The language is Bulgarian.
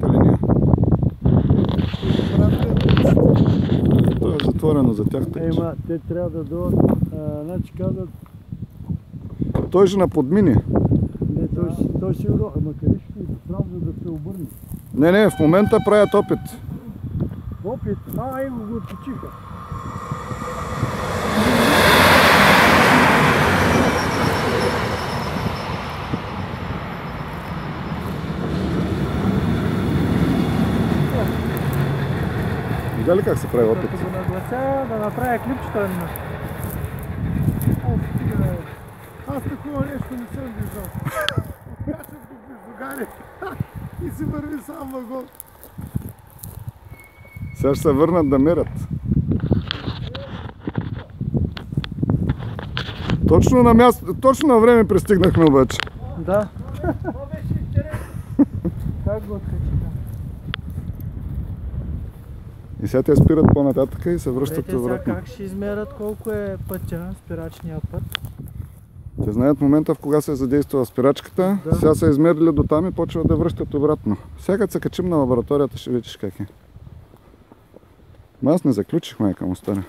линия. То е затворено за тях. Ема, те трябва да дойдат, значи казват... Той ще наподмини. Не, той си урок, ама къде ще ти правда да се обърне? Не, в момента правят опит. Опит? Его го отпочиха. Видя ли как се прави опит? Като го наглася да направя клипчета на... Аз такова нещо не съм виждал. Качвам го между гари и си върви сам вагон. Сега ще се върнат да мерят. Точно на място, точно на време пристигнахме обаче. Да. Това беше интересно. Как го откачиха? И сега те спират по-нататък и се връщат обратно. Как ще измерят колко е пътя, спирачния път? Те знаят момента в кога се е задействала спирачката, да. Сега са измерили до там и почват да връщат обратно. Сега като се качим на лабораторията ще видиш как е. Аз не заключих, майка му стара.